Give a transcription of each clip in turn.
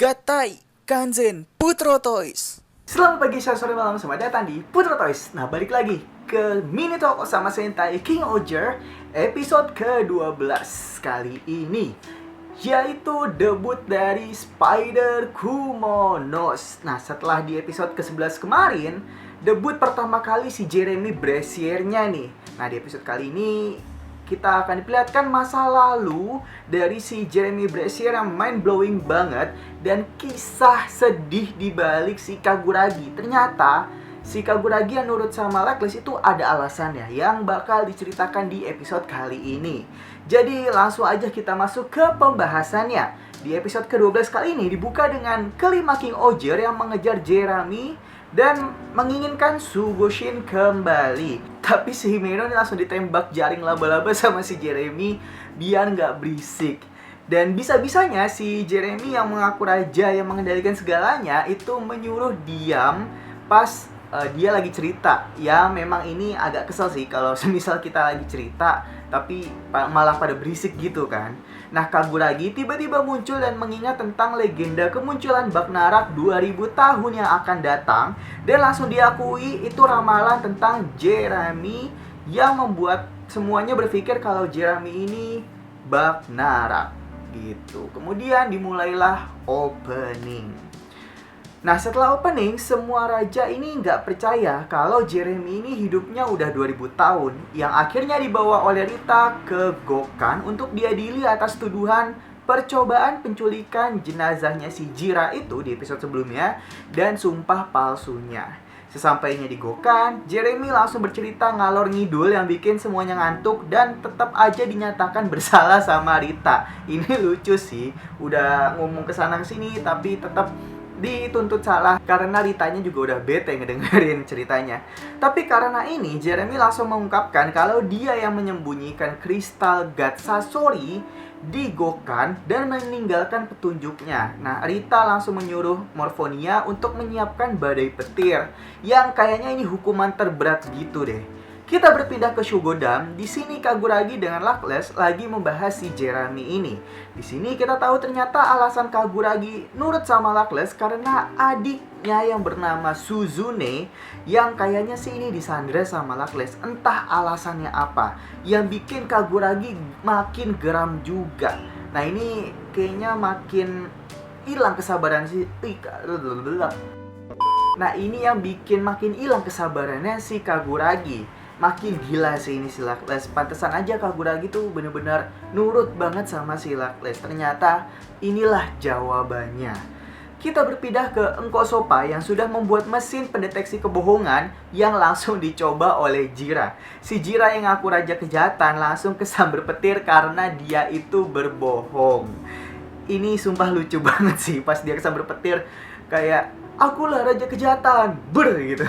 Gatai, Kanzen, Putro Toys. Selamat pagi, siang, sore, malam, selamat datang di Putro Toys. Nah, balik lagi ke Mini Talk sama Sentai King Oger episode ke-12 kali ini, yaitu debut dari Spider Kumonos. Nah, setelah di episode ke-11 kemarin, debut pertama kali si Jeremy Brasiernya nih. Nah, di episode kali ini kita akan diperlihatkan masa lalu dari si Jeremy Brasier yang mind-blowing banget dan kisah sedih di balik si Kaguragi. Ternyata si Kaguragi yang nurut sama Lackless itu ada alasannya yang bakal diceritakan di episode kali ini. Jadi langsung aja kita masuk ke pembahasannya. Di episode ke-12 kali ini dibuka dengan kelima King Oger yang mengejar Jeremy dan menginginkan Sugoshin kembali. Tapi si Himeno ini langsung ditembak jaring laba-laba sama si Jeremy biar nggak berisik. Dan bisa-bisanya si Jeremy yang mengaku raja yang mengendalikan segalanya itu menyuruh diam pas dia lagi cerita. Ya memang ini agak kesel sih kalau semisal kita lagi cerita tapi malah pada berisik gitu kan. Nah, Kaguragi tiba-tiba muncul dan mengingat tentang legenda kemunculan Bagnarak 2000 tahun yang akan datang. Dan langsung diakui itu ramalan tentang Jeremy yang membuat semuanya berpikir kalau Jeremy ini Bagnarak gitu. Kemudian dimulailah opening. Nah, setelah opening, semua raja ini nggak percaya kalau Jeremy ini hidupnya udah 2000 tahun. Yang akhirnya dibawa oleh Rita ke Gokan untuk diadili atas tuduhan percobaan penculikan jenazahnya si Jira itu di episode sebelumnya dan sumpah palsunya. Sesampainya di Gokan, Jeremy langsung bercerita ngalor ngidul yang bikin semuanya ngantuk dan tetap aja dinyatakan bersalah sama Rita. Ini lucu sih, udah ngomong kesana kesini tapi tetap dituntut salah karena Ritanya juga udah bete ngedengerin ceritanya. Tapi karena ini, Jeremy langsung mengungkapkan kalau dia yang menyembunyikan kristal God Sasori di Gokan dan meninggalkan petunjuknya. Nah, Rita langsung menyuruh Morphonia untuk menyiapkan badai petir yang kayaknya ini hukuman terberat gitu deh. Kita berpindah ke Shugodam. Di sini Kaguragi dengan Lackless lagi membahas si Jeremy ini. Di sini kita tahu ternyata alasan Kaguragi nurut sama Lackless karena adiknya yang bernama Suzune yang kayaknya sih ini disandra sama Lackless. Entah alasannya apa yang bikin Kaguragi makin geram juga. Nah, ini kayaknya makin hilang kesabaran si Nah, ini yang bikin makin hilang kesabarannya si Kaguragi. Makin gila sih ini si Lackless. Pantesan aja Kaguragi tuh bener-bener nurut banget sama si Lackless. Ternyata inilah jawabannya. Kita berpindah ke Engko Sopa yang sudah membuat mesin pendeteksi kebohongan yang langsung dicoba oleh Jira. Si Jira yang ngaku raja kejahatan langsung kesambar petir karena dia itu berbohong. Ini sumpah lucu banget sih pas dia kesambar petir kayak akulah raja kejahatan, gitu.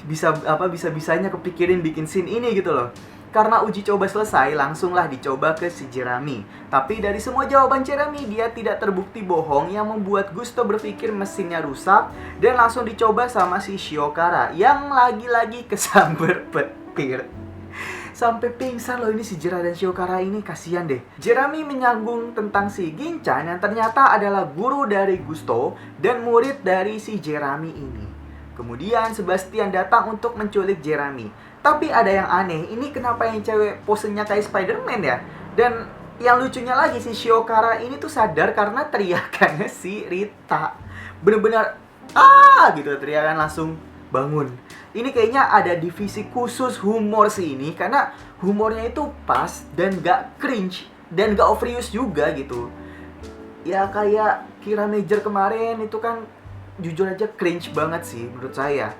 Bisa-bisanya kepikirin bikin scene ini gitu loh. Karena uji coba selesai, langsunglah dicoba ke si Jeremy. Tapi dari semua jawaban Jeremy, dia tidak terbukti bohong yang membuat Gusto berpikir mesinnya rusak dan langsung dicoba sama si Shiokara yang lagi-lagi kesambar petir. Sampai pingsan loh ini si Jira dan Shiokara ini, kasihan deh. Jeremy menyanggung tentang si Ginchan yang ternyata adalah guru dari Gusto dan murid dari si Jeremy ini. Kemudian Sebastian datang untuk menculik Jeremy. Tapi ada yang aneh, ini kenapa yang cewek posenya kayak Spider-Man ya? Dan yang lucunya lagi si Shiokara ini tuh sadar karena teriakannya si Rita. Bener-bener gitu teriakan langsung bangun. Ini kayaknya ada divisi khusus humor sih ini karena humornya itu pas dan gak cringe dan gak overuse juga gitu. Ya kayak Kira Major kemarin itu kan jujur aja cringe banget sih menurut saya.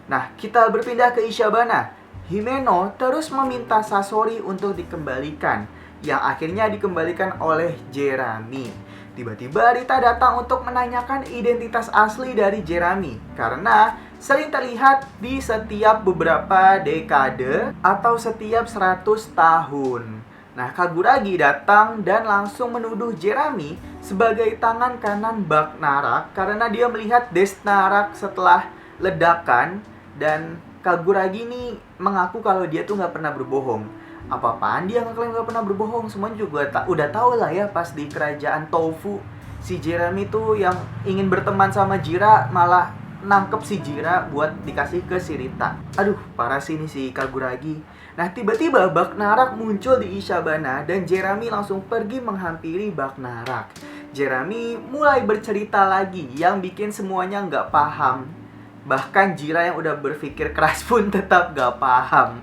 Nah, kita berpindah ke Ishabana. Himeno terus meminta Sasori untuk dikembalikan, yang akhirnya dikembalikan oleh Jeremy. Tiba-tiba Rita datang untuk menanyakan identitas asli dari Jeremy karena sering terlihat di setiap beberapa dekade atau setiap 100 tahun. Nah, Kaguragi datang dan langsung menuduh Jeremy sebagai tangan kanan Bagnarak karena dia melihat Desnarak setelah ledakan. Dan Kaguragi ini mengaku kalau dia tuh nggak pernah berbohong. Apa-apaan dia ngeklaim nggak pernah berbohong? Semuanya juga udah tahu lah ya pas di kerajaan Tofu si Jeremy tuh yang ingin berteman sama Jira malah nangkep si Jira buat dikasih ke si Rita. Aduh, parah sih ini si Kaguragi. Nah, tiba-tiba Bagnarak muncul di Ishabana dan Jeremy langsung pergi menghampiri Bagnarak. Jeremy mulai bercerita lagi yang bikin semuanya nggak paham. Bahkan Jira yang udah berpikir keras pun tetap nggak paham.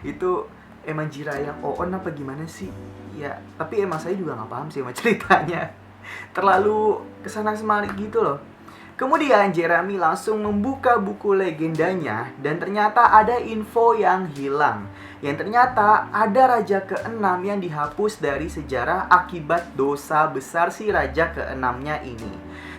Itu emang Jira yang on apa gimana sih? Ya, tapi emang saya juga nggak paham sih sama ceritanya. Terlalu kesana kemari gitu loh. Kemudian Jeremy langsung membuka buku legendanya dan ternyata ada info yang hilang. Yang ternyata ada Raja ke-6 yang dihapus dari sejarah akibat dosa besar si Raja ke-6-nya ini.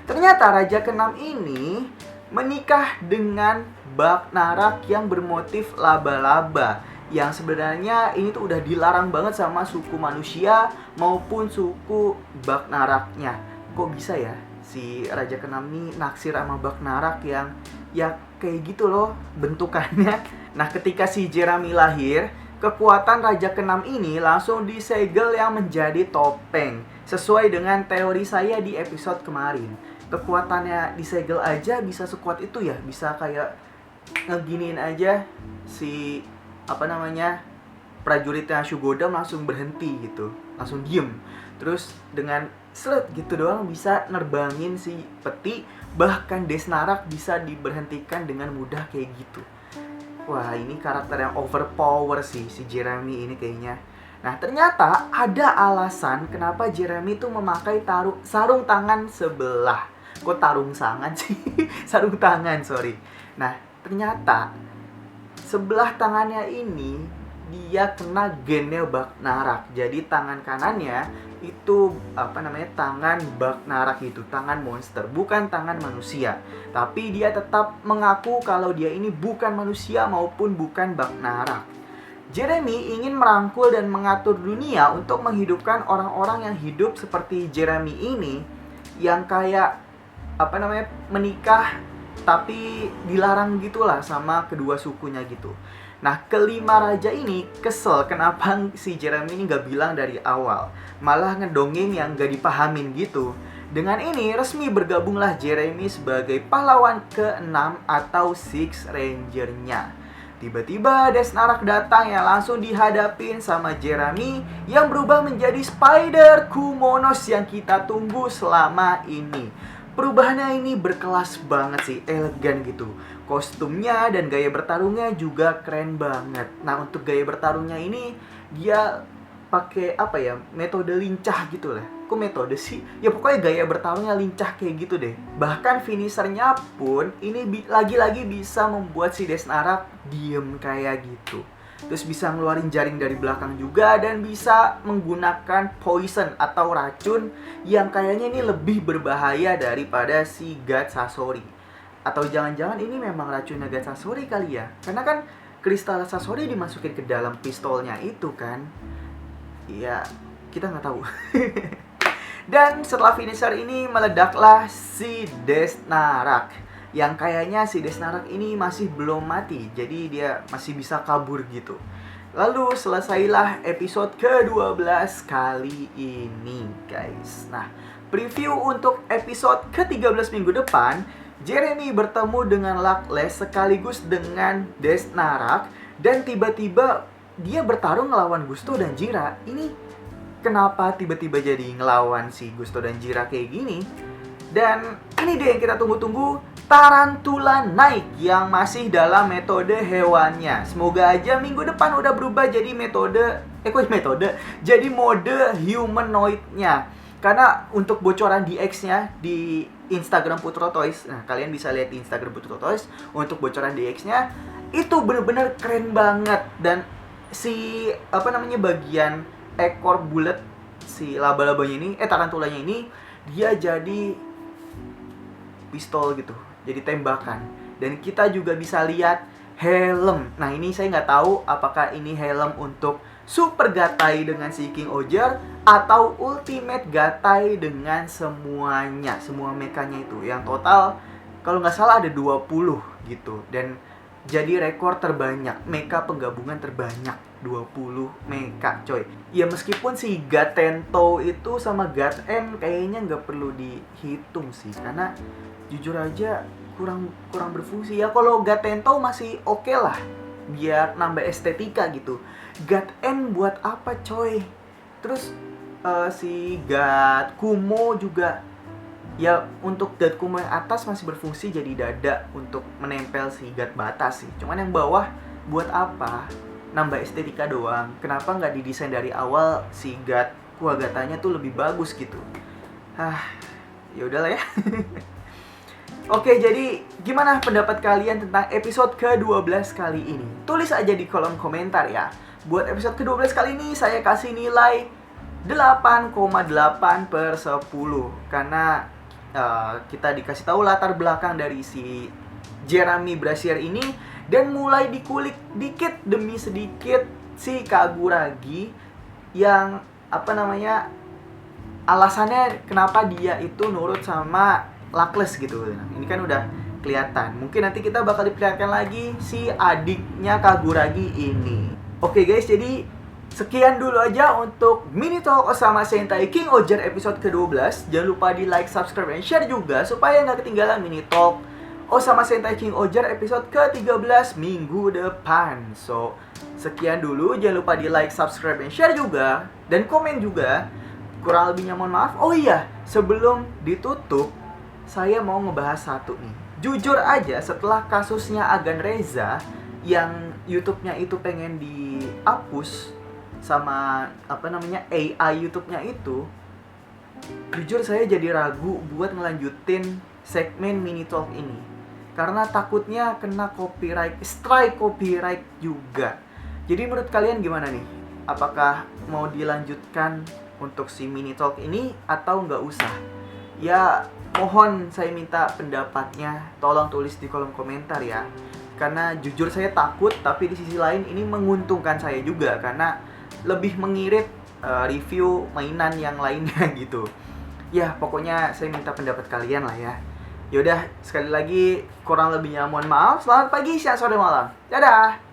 Ternyata Raja ke-6 ini menikah dengan Bagnarak yang bermotif laba-laba. Yang sebenarnya ini tuh udah dilarang banget sama suku manusia maupun suku Bagnaraknya. Kok bisa ya si Raja ke-6 ini naksir sama Bagnarak yang ya kayak gitu loh bentukannya. Nah, ketika si Jeremy lahir, kekuatan Raja ke-6 ini langsung disegel yang menjadi topeng. Sesuai dengan teori saya di episode kemarin. Kekuatannya disegel aja bisa sekuat itu ya. Bisa kayak ngeginiin aja si prajuritnya Shugodam langsung berhenti gitu, langsung diem. Terus dengan seret gitu doang bisa nerbangin si peti. Bahkan Desnarak bisa diberhentikan dengan mudah kayak gitu. Wah, ini karakter yang overpower sih si Jeremy ini kayaknya. Nah, ternyata ada alasan kenapa Jeremy tuh memakai sarung tangan sebelah. Kok tarung sangan sih? Sarung tangan, sorry. Nah, ternyata sebelah tangannya ini dia kena gennya Bagnarak. Jadi tangan kanannya itu tangan Bagnarak itu, tangan monster, bukan tangan manusia. Tapi dia tetap mengaku kalau dia ini bukan manusia maupun bukan Bagnarak. Jeremy ingin merangkul dan mengatur dunia untuk menghidupkan orang-orang yang hidup seperti Jeremy ini, yang kayak menikah tapi dilarang gitulah sama kedua sukunya gitu. Nah, kelima raja ini kesel kenapa si Jeremy ini gak bilang dari awal, malah ngedongeng yang gak dipahamin gitu. Dengan ini resmi bergabunglah Jeremy sebagai pahlawan ke-6 atau Six Ranger-nya. Tiba-tiba Desnarak datang yang langsung dihadapin sama Jeremy yang berubah menjadi Spider Kumonos yang kita tunggu selama ini. Perubahannya ini berkelas banget sih, elegan gitu. Kostumnya dan gaya bertarungnya juga keren banget. Nah, untuk gaya bertarungnya ini dia pakai metode lincah gitu lah. Kok metode sih? Ya pokoknya gaya bertarungnya lincah kayak gitu deh. Bahkan finishernya pun ini lagi-lagi bisa membuat si Desnarak diem kayak gitu. Terus bisa ngeluarin jaring dari belakang juga dan bisa menggunakan poison atau racun yang kayaknya ini lebih berbahaya daripada si God Sasori. Atau jangan-jangan ini memang racunnya God Sasori kali ya? Karena kan kristal Sasori dimasukin ke dalam pistolnya itu kan. Iya, kita nggak tahu. Dan setelah finisher ini meledaklah si Desnarak. Yang kayaknya si Desnarak ini masih belum mati, jadi dia masih bisa kabur gitu. Lalu selesailah episode ke-12 kali ini, guys. Nah, preview untuk episode ke-13 minggu depan, Jeremy bertemu dengan Luckless sekaligus dengan Desnarak, dan tiba-tiba dia bertarung ngelawan Gusto dan Jira. Ini kenapa tiba-tiba jadi ngelawan si Gusto dan Jira kayak gini? Dan ini deh yang kita tunggu-tunggu, Tarantula naik yang masih dalam metode hewannya. Semoga aja minggu depan udah berubah jadi jadi mode humanoidnya. Karena untuk bocoran DX-nya di Instagram Putro Toys, nah kalian bisa lihat di Instagram Putro Toys, untuk bocoran DX-nya itu bener-bener keren banget. Dan si bagian ekor bulat si laba-labanya ini, tarantulanya ini, dia jadi pistol gitu, jadi tembakan. Dan kita juga bisa lihat helm. Nah, ini saya nggak tahu apakah ini helm untuk super gatai dengan si King Oger atau ultimate gatai dengan semuanya, semua mekanya itu. Yang total kalau nggak salah ada 20 gitu. Dan jadi rekor terbanyak, mecha penggabungan terbanyak 20 mecha coy. Ya meskipun si Gatento itu sama Gaten kayaknya nggak perlu dihitung sih, karena jujur aja kurang berfungsi ya. Kalau Gatento masih oke lah, biar nambah estetika gitu. Gaten buat apa coy? Terus si Gat Kumo juga ya, untuk Gat Kumo yang atas masih berfungsi jadi dada untuk menempel si Gat batas sih. Cuman yang bawah buat apa? Nambah estetika doang. Kenapa nggak didesain dari awal si Gat Kuagatanya tuh lebih bagus gitu? Ya udahlah ya. Oke, jadi gimana pendapat kalian tentang episode ke-12 kali ini? Tulis aja di kolom komentar ya. Buat episode ke-12 kali ini saya kasih nilai 8,8/10 karena kita dikasih tahu latar belakang dari si Jeremy Brasier ini, dan mulai dikulik dikit demi sedikit si Kaguragi yang alasannya kenapa dia itu nurut sama Luckless gitu. Ini kan udah kelihatan. Mungkin nanti kita bakal diperlihatkan lagi si adiknya Kaguragi ini. Oke guys, jadi sekian dulu aja untuk Mini Talk Osama Sentai King Oger episode ke-12. Jangan lupa di like, subscribe, dan share juga supaya nggak ketinggalan Mini Talk Osama Sentai King Oger episode ke-13 minggu depan. So, sekian dulu. Jangan lupa di like, subscribe, dan share juga. Dan komen juga. Kurang lebihnya mohon maaf. Oh iya, sebelum ditutup, saya mau ngebahas satu nih. Jujur aja, setelah kasusnya Agan Reza yang YouTube-nya itu pengen dihapus sama AI YouTube-nya itu, jujur saya jadi ragu buat ngelanjutin segmen Mini Talk ini karena takutnya kena strike copyright juga. Jadi menurut kalian gimana nih? Apakah mau dilanjutkan untuk si Mini Talk ini atau nggak usah? Ya, mohon saya minta pendapatnya. Tolong tulis di kolom komentar ya. Karena jujur saya takut, tapi di sisi lain ini menguntungkan saya juga karena lebih mengirit review mainan yang lainnya gitu. Ya, pokoknya saya minta pendapat kalian lah ya. Yaudah, sekali lagi kurang lebihnya mohon maaf. Selamat pagi, siang, sore, malam. Dadah!